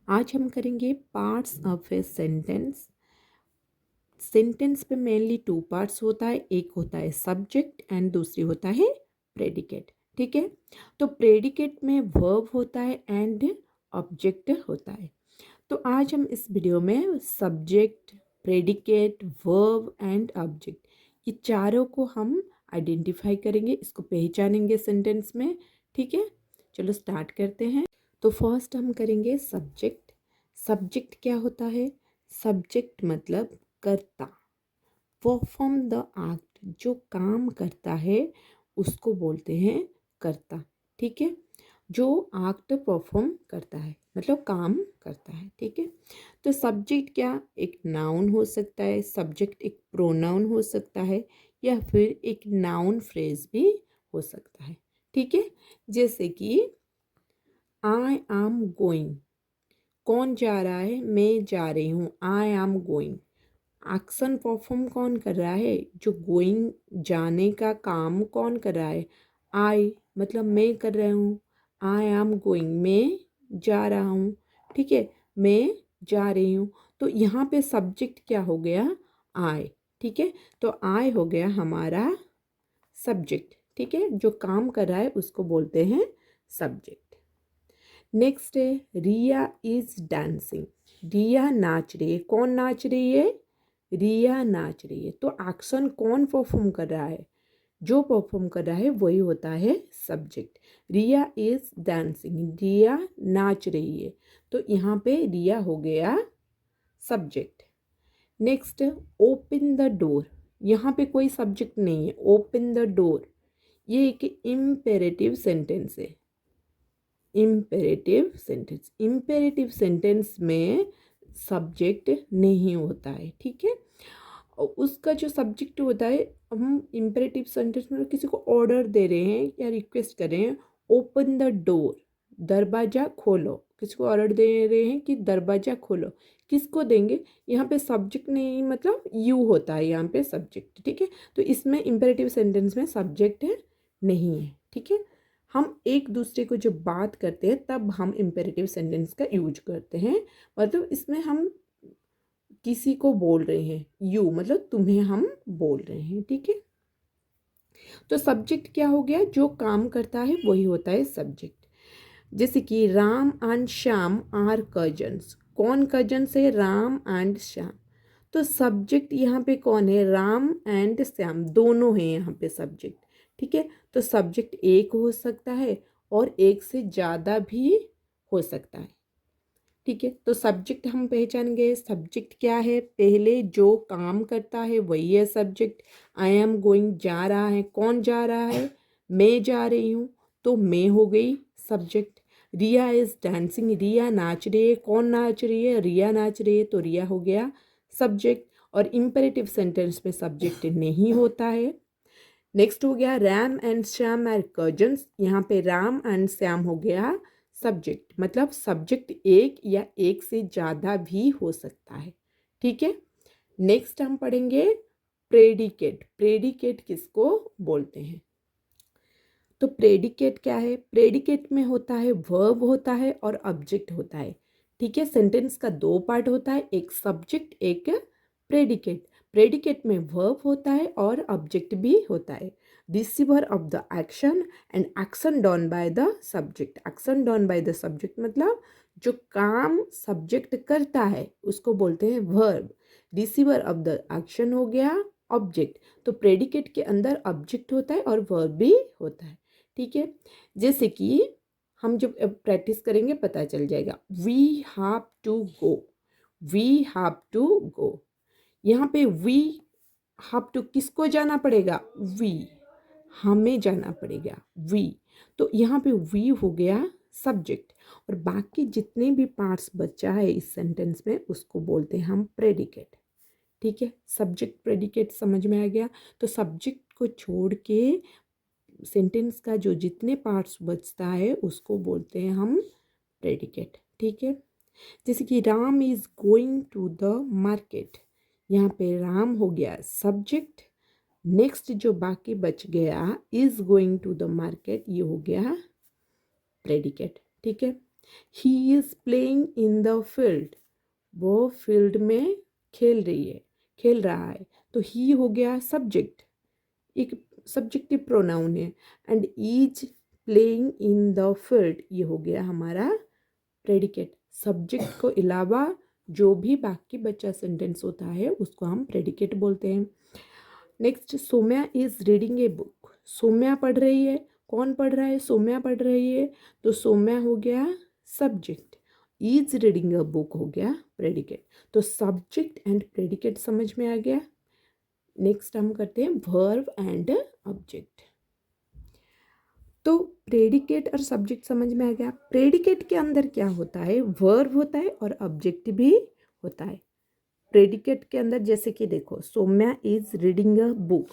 आज हम करेंगे parts of a sentence. Sentence पे मेनली टू पार्ट्स होता है, एक होता है सब्जेक्ट एंड दूसरी होता है प्रेडिकेट। ठीक है, तो प्रेडिकेट में वर्ब होता है एंड ऑब्जेक्ट होता है। तो आज हम इस वीडियो में subject, predicate, verb and object, ये चारों को हम आइडेंटिफाई करेंगे, इसको पहचानेंगे सेंटेंस में। ठीक है, चलो स्टार्ट करते हैं। तो फर्स्ट हम करेंगे सब्जेक्ट। सब्जेक्ट क्या होता है? सब्जेक्ट मतलब कर्ता, परफॉर्म द एक्ट, जो काम करता है उसको बोलते हैं कर्ता। ठीक है, जो एक्ट परफॉर्म करता है मतलब काम करता है। ठीक है, तो सब्जेक्ट क्या एक नाउन हो सकता है, सब्जेक्ट एक प्रोनाउन हो सकता है, या फिर एक नाउन फ्रेज भी हो सकता है। ठीक है, जैसे कि आई एम गोइंग, कौन जा रहा है? मैं जा रही हूँ, आई एम गोइंग। एक्शन परफॉर्म कौन कर रहा है? जो गोइंग, जाने का काम कौन कर रहा है? आई, मतलब मैं कर रहा हूँ। आई एम गोइंग, मैं जा रहा हूँ। ठीक है, मैं जा रही हूँ। तो यहाँ पे सब्जेक्ट क्या हो गया? आई। ठीक है, तो आई हो गया हमारा सब्जेक्ट। ठीक है, जो काम कर रहा है उसको बोलते हैं सब्जेक्ट। नेक्स्ट है रिया इज डांसिंग, रिया नाच रही है। कौन नाच रही है? रिया नाच रही है। तो एक्शन कौन परफॉर्म कर रहा है? जो परफॉर्म कर रहा है वही होता है सब्जेक्ट। रिया इज डांसिंग, रिया नाच रही है, तो यहाँ पे रिया हो गया subject. Next open the door, यहाँ पे कोई सब्जेक्ट नहीं है। ओपन द डोर, ये एक इम्पेरेटिव सेंटेंस है। इम्पेरेटिव सेंटेंस, इम्पेरेटिव सेंटेंस में सब्जेक्ट नहीं होता है। ठीक है, और उसका जो सब्जेक्ट होता है, हम इम्पेरेटिव सेंटेंस में किसी को ऑर्डर दे रहे हैं या रिक्वेस्ट कर रहे हैं, ओपन द डोर, दरवाज़ा खोलो। किसी को ऑर्डर दे रहे हैं कि दरवाज़ा खोलो, किसको देंगे? यहाँ पे सब्जेक्ट नहीं, मतलब यू होता है यहाँ पे सब्जेक्ट। ठीक है, तो इसमें इम्पेरेटिव सेंटेंस में सब्जेक्ट नहीं है। ठीक है, हम एक दूसरे को जब बात करते हैं तब हम इम्पेरेटिव सेंटेंस का यूज करते हैं, मतलब इसमें हम किसी को बोल रहे हैं, यू मतलब तुम्हें हम बोल रहे हैं। ठीक है, तो सब्जेक्ट क्या हो गया? जो काम करता है वही होता है सब्जेक्ट। जैसे कि Ram and Shyam are cousins, कौन कजन्स है? राम एंड श्याम। तो सब्जेक्ट यहाँ पे कौन है? राम एंड श्याम, दोनों हैं यहाँ पे सब्जेक्ट। ठीक है, तो सब्जेक्ट एक हो सकता है और एक से ज़्यादा भी हो सकता है। ठीक है, तो सब्जेक्ट हम पहचान गए। सब्जेक्ट क्या है? पहले जो काम करता है वही है सब्जेक्ट। आई एम गोइंग, जा रहा है, कौन जा रहा है? मैं जा रही हूँ, तो मैं हो गई सब्जेक्ट। रिया इज डांसिंग, रिया नाच रही है, कौन नाच रही है? रिया नाच रही है, तो रिया हो गया सब्जेक्ट। और इम्पेरेटिव सेंटेंस में सब्जेक्ट नहीं होता है। नेक्स्ट हो गया Ram and Shyam are cousins, यहाँ पे राम एंड श्याम हो गया सब्जेक्ट, मतलब सब्जेक्ट एक या एक से ज़्यादा भी हो सकता है। ठीक है, नेक्स्ट हम पढ़ेंगे प्रेडिकेट। प्रेडिकेट किसको बोलते हैं? तो प्रेडिकेट क्या है? प्रेडिकेट में होता है वर्ब होता है और ऑब्जेक्ट होता है। ठीक है, सेंटेंस का दो पार्ट होता है, एक सब्जेक्ट एक प्रेडिकेट। प्रेडिकेट में वर्ब होता है और ऑब्जेक्ट भी होता है। Receiver of the action and action done by the subject. Action done by the subject मतलब जो काम सब्जेक्ट करता है उसको बोलते हैं verb. Receiver of the action हो गया ऑब्जेक्ट। तो प्रेडिकेट के अंदर ऑब्जेक्ट होता है और वर्ब भी होता है। ठीक है, जैसे कि हम जब प्रैक्टिस करेंगे पता चल जाएगा। We have to go, we have to go, यहाँ पे वी हैव टू किसको जाना पड़ेगा? वी, हमें जाना पड़ेगा वी। तो यहाँ पे वी हो गया सब्जेक्ट, और बाकी जितने भी पार्ट्स बचा है इस सेंटेंस में उसको बोलते हैं हम प्रेडिकेट। ठीक है, सब्जेक्ट प्रेडिकेट समझ में आ गया। तो सब्जेक्ट को छोड़ के सेंटेंस का जो जितने पार्ट्स बचता है उसको बोलते हैं हम प्रेडिकेट। ठीक है, जैसे कि Ram is going to the market, यहाँ पे राम हो गया सब्जेक्ट। नेक्स्ट जो बाकी बच गया is going to the market, ये हो गया प्रेडिकेट। ठीक है, he is playing in the field, वो फील्ड में खेल रहा है। तो ही हो गया सब्जेक्ट, एक सब्जेक्टिव प्रोनाउन है। And is playing in the field, ये हो गया हमारा प्रेडिकेट। सब्जेक्ट को अलावा जो भी बाकी बचा सेंटेंस होता है उसको हम प्रेडिकेट बोलते हैं। Next, Saumya is reading a book, Saumya पढ़ रही है। कौन पढ़ रहा है? सोम्या पढ़ रही है। तो सोम्या हो गया subject, is reading a book हो गया प्रेडिकेट। तो सब्जेक्ट एंड प्रेडिकेट समझ में आ गया। नेक्स्ट हम करते हैं वर्ब एंड ऑब्जेक्ट। तो प्रेडिकेट और सब्जेक्ट समझ में आ गया। प्रेडिकेट के अंदर क्या होता है? वर्ब होता है और ऑब्जेक्ट भी होता है। प्रेडिकेट के अंदर जैसे कि देखो, Saumya is reading a book,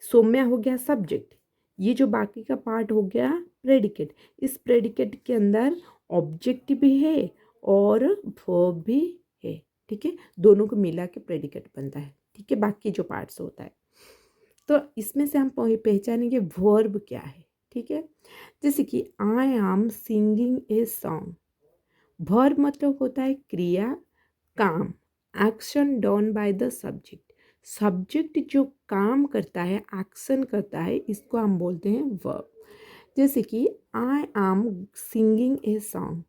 Saumya हो गया सब्जेक्ट, ये जो बाकी का पार्ट हो गया प्रेडिकेट। इस प्रेडिकेट के अंदर ऑब्जेक्ट भी है और वर्ब भी है, ठीक है। दोनों को मिला के प्रेडिकेट बनता है, ठीक है, बाकी जो पार्ट्स होता है। तो इसमें से हम पहचानेंगे वर्ब क्या है, ठीक है। जैसे कि I am singing a song, verb मतलब होता है क्रिया, काम, action done by the subject. Subject जो काम करता है, एक्शन करता है, इसको हम बोलते हैं वर्ब। जैसे कि I am singing a song,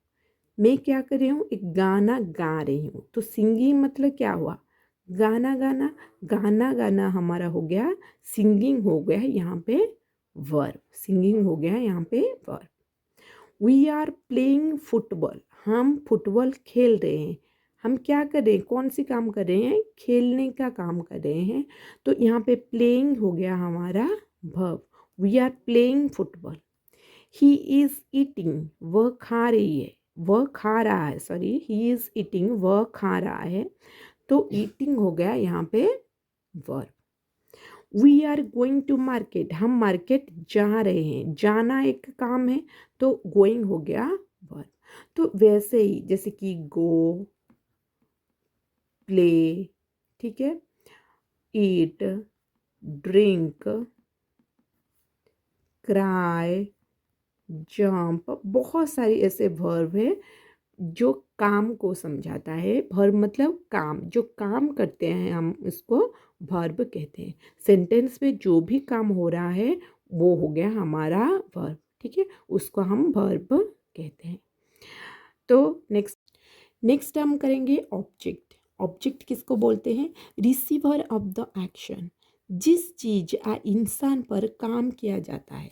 मैं क्या कर रही हूँ? एक गाना गा रही हूँ। तो सिंगिंग मतलब क्या हुआ? गाना गाना। गाना गाना हमारा हो गया, सिंगिंग हो गया यहाँ पे वर्ब, सिंगिंग हो गया यहाँ पे verb. We are playing football, हम फुटबॉल खेल रहे हैं। हम क्या कर रहे हैं? कौन सी काम कर रहे हैं? खेलने का काम कर रहे हैं। तो यहाँ पे प्लेइंग हो गया हमारा verb, we are playing football. He is eating, वह खा रही है, वह खा रहा है, सॉरी, ही इज़ ईटिंग, वह खा रहा है। तो ईटिंग हो गया यहाँ पे verb. We are going to market, हम मार्केट जा रहे हैं, जाना एक काम है, तो गोइंग हो गया वर्ब। तो वैसे ही जैसे कि गो, प्ले, ठीक है, ईट, ड्रिंक, क्राई, जंप, बहुत सारी ऐसे वर्ब है जो काम को समझाता है। वर्ब मतलब काम, जो काम करते हैं हम इसको वर्ब कहते हैं। सेंटेंस में जो भी काम हो रहा है वो हो गया हमारा वर्ब, ठीक है, उसको हम वर्ब कहते हैं। तो नेक्स्ट हम करेंगे ऑब्जेक्ट। ऑब्जेक्ट किसको बोलते हैं? रिसीवर ऑफ द एक्शन, जिस चीज या इंसान पर काम किया जाता है,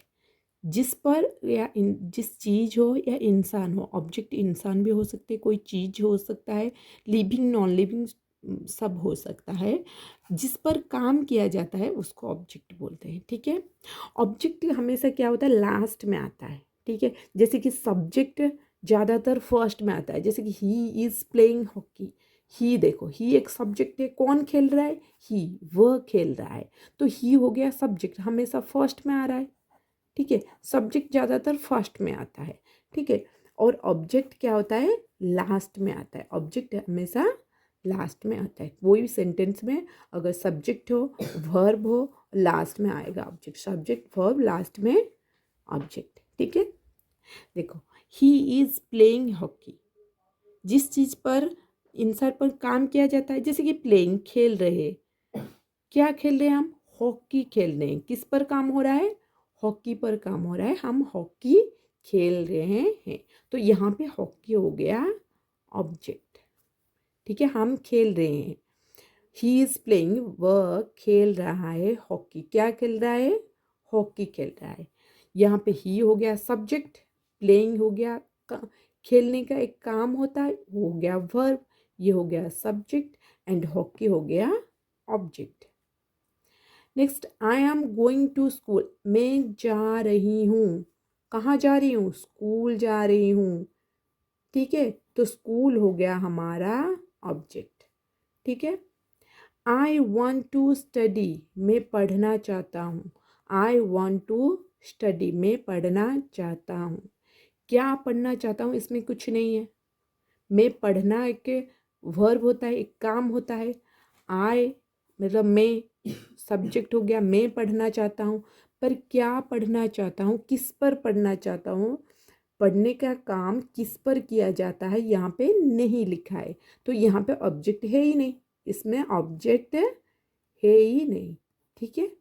जिस पर या जिस चीज़ हो या इंसान हो। ऑब्जेक्ट इंसान भी हो सकते हैं, कोई चीज़ हो सकता है, लिविंग नॉन लिविंग सब हो सकता है। जिस पर काम किया जाता है उसको ऑब्जेक्ट बोलते हैं, ठीक है। ऑब्जेक्ट हमेशा क्या होता है? लास्ट में आता है, ठीक है। जैसे कि सब्जेक्ट ज़्यादातर फर्स्ट में आता है, जैसे कि ही इज़ प्लेइंग हॉकी। ही देखो, ही एक सब्जेक्ट है, कौन खेल रहा है? ही, वह खेल रहा है। तो ही हो गया सब्जेक्ट, हमेशा फर्स्ट में आ रहा है, ठीक है। सब्जेक्ट ज़्यादातर फर्स्ट में आता है, ठीक है। और ऑब्जेक्ट क्या होता है? लास्ट में आता है। ऑब्जेक्ट हमेशा लास्ट में आता है। कोई भी सेंटेंस में अगर सब्जेक्ट हो, वर्ब हो, लास्ट में आएगा ऑब्जेक्ट। सब्जेक्ट, वर्ब, लास्ट में ऑब्जेक्ट, ठीक है। देखो, ही इज़ प्लेइंग हॉकी, जिस चीज़ पर इंसान पर काम किया जाता है, जैसे कि प्लेइंग, खेल रहे, क्या खेल रहे हैं हम? हॉकी खेल रहे हैं। किस पर काम हो रहा है? हॉकी पर काम हो रहा है, हम हॉकी खेल रहे हैं। तो यहाँ पे हॉकी हो गया ऑब्जेक्ट, ठीक है, हम खेल रहे हैं। ही इज़ प्लेइंग, वह खेल रहा है हॉकी। क्या खेल रहा है? हॉकी खेल रहा है। यहाँ पे ही हो गया सब्जेक्ट, प्लेइंग हो गया खेलने का एक काम होता है, वो हो गया वर्ब, ये हो गया सब्जेक्ट, एंड हॉकी हो गया object. Next, I am going to school, मैं जा रही हूँ। कहाँ जा रही हूँ? स्कूल जा रही हूँ, ठीक है। तो स्कूल हो गया हमारा ऑब्जेक्ट, ठीक है। आई वॉन्ट टू स्टडी, मैं पढ़ना चाहता हूँ। आई वॉन्ट टू स्टडी, मैं पढ़ना चाहता हूँ। क्या पढ़ना चाहता हूँ? इसमें कुछ नहीं है। मैं पढ़ना एक वर्ब होता है, एक काम होता है। आई मतलब मैं, सब्जेक्ट हो गया, मैं पढ़ना चाहता हूँ। पर क्या पढ़ना चाहता हूँ? किस पर पढ़ना चाहता हूँ? पढ़ने का काम किस पर किया जाता है यहाँ पे नहीं लिखा है, तो यहाँ पे ऑब्जेक्ट है ही नहीं, इसमें ऑब्जेक्ट है ही नहीं। ठीक है।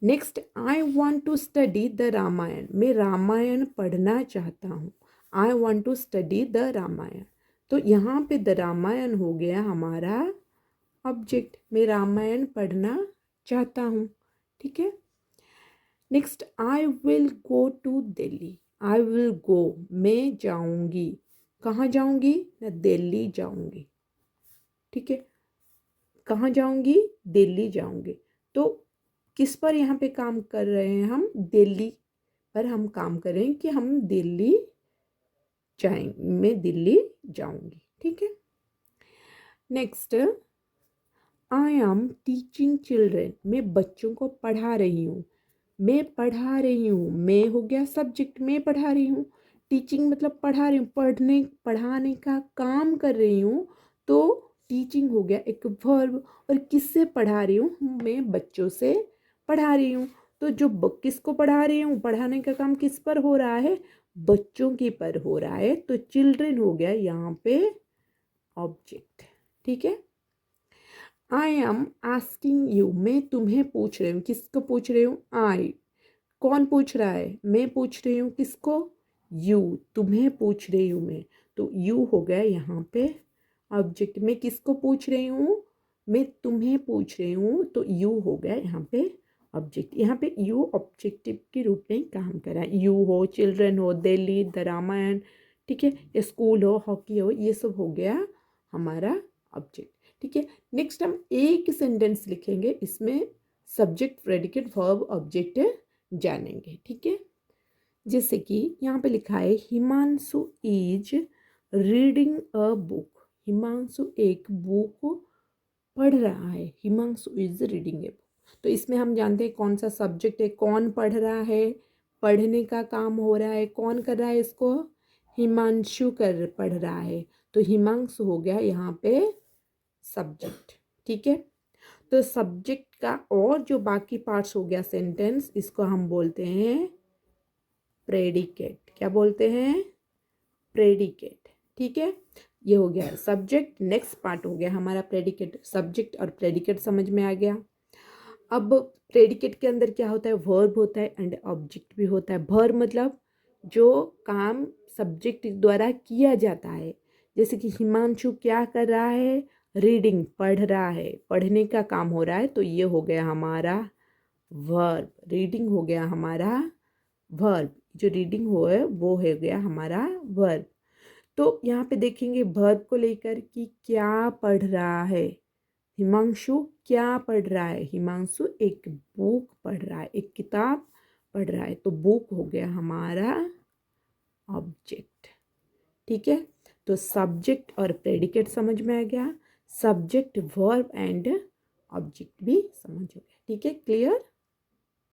Next, I want to study the Ramayana, मैं रामायण पढ़ना चाहता हूँ। I want to study the Ramayana, तो यहाँ पे द रामायण हो गया हमारा ऑब्जेक्ट, मैं रामायण पढ़ना चाहता हूँ। ठीक है। Next, I will go to Delhi, I will go, मैं जाऊँगी, कहाँ जाऊँगी ना, दिल्ली जाऊँगी। ठीक है, कहाँ जाऊँगी, दिल्ली जाऊँगी। तो किस पर यहाँ पे काम कर रहे हैं हम, दिल्ली पर हम काम कर रहे हैं कि हम दिल्ली जाएंगे, मैं दिल्ली जाऊँगी। ठीक है। Next, I am teaching children, मैं बच्चों को पढ़ा रही हूँ, मैं पढ़ा रही हूँ, मैं हो गया सब्जेक्ट, मैं पढ़ा रही हूँ। टीचिंग मतलब पढ़ा रही हूँ, पढ़ाने का काम कर रही हूँ, तो टीचिंग हो गया एक वर्ब। और किससे पढ़ा रही हूँ, मैं बच्चों से पढ़ा रही हूँ। तो जो किसको पढ़ा रही हूँ, पढ़ाने का काम किस पर हो रहा है, बच्चों के पर हो रहा है, तो चिल्ड्रेन हो गया यहाँ पे ऑब्जेक्ट। ठीक है। आई एम आस्किंग यू, मैं तुम्हें पूछ रही हूँ, किसको पूछ रही हूँ, आई, कौन पूछ रहा है, मैं पूछ रही हूँ, किसको, यू, तुम्हें पूछ रही हूँ मैं, तो यू हो गया यहाँ पे ऑब्जेक्ट। मैं किसको पूछ रही हूँ, मैं तुम्हें पूछ रही हूँ, तो यू हो गया यहाँ पे ऑब्जेक्ट। यहाँ पे यू ऑब्जेक्टिव के रूप में काम कर रहा है। यू हो, चिल्ड्रन हो, दिल्ली, द रामायण, ठीक है, स्कूल हो, हॉकी हो, ये सब हो गया हमारा ऑब्जेक्ट। ठीक है। नेक्स्ट हम एक सेंटेंस लिखेंगे, इसमें सब्जेक्ट, प्रेडिकेट, वर्ब, ऑब्जेक्ट जानेंगे। ठीक है। जैसे कि यहाँ पे लिखा है Himanshu is reading a book, Himanshu एक बुक पढ़ रहा है, Himanshu is reading a book. तो इसमें हम जानते हैं कौन सा सब्जेक्ट है, कौन पढ़ रहा है, पढ़ने का काम हो रहा है, कौन कर रहा है इसको, हिमांशु पढ़ रहा है, तो हिमांशु हो गया यहाँ पे सब्जेक्ट। ठीक है। तो सब्जेक्ट का और जो बाकी पार्ट्स हो गया सेंटेंस, इसको हम बोलते हैं प्रेडिकेट। क्या बोलते हैं, प्रेडिकेट। ठीक है। ये हो गया सब्जेक्ट। नेक्स्ट पार्ट हो गया हमारा प्रेडिकेट। सब्जेक्ट और प्रेडिकेट समझ में आ गया। अब प्रेडिकेट के अंदर क्या होता है, वर्ब होता है एंड ऑब्जेक्ट भी होता है। वर्ब मतलब जो काम सब्जेक्ट द्वारा किया जाता है, जैसे कि हिमांशु क्या कर रहा है, रीडिंग, पढ़ रहा है, पढ़ने का काम हो रहा है, तो ये हो गया हमारा वर्ब। रीडिंग हो गया हमारा वर्ब, जो रीडिंग हो है वो हो गया हमारा वर्ब। तो यहाँ पे देखेंगे वर्ब को लेकर कि क्या पढ़ रहा है, हिमांशु क्या पढ़ रहा है, हिमांशु एक बुक पढ़ रहा है, एक किताब पढ़ रहा है, तो बुक हो गया हमारा ऑब्जेक्ट। ठीक है। तो सब्जेक्ट और प्रेडिकेट समझ में आ गया, सब्जेक्ट, वर्ब एंड ऑब्जेक्ट भी समझ हो गया। ठीक है, क्लियर।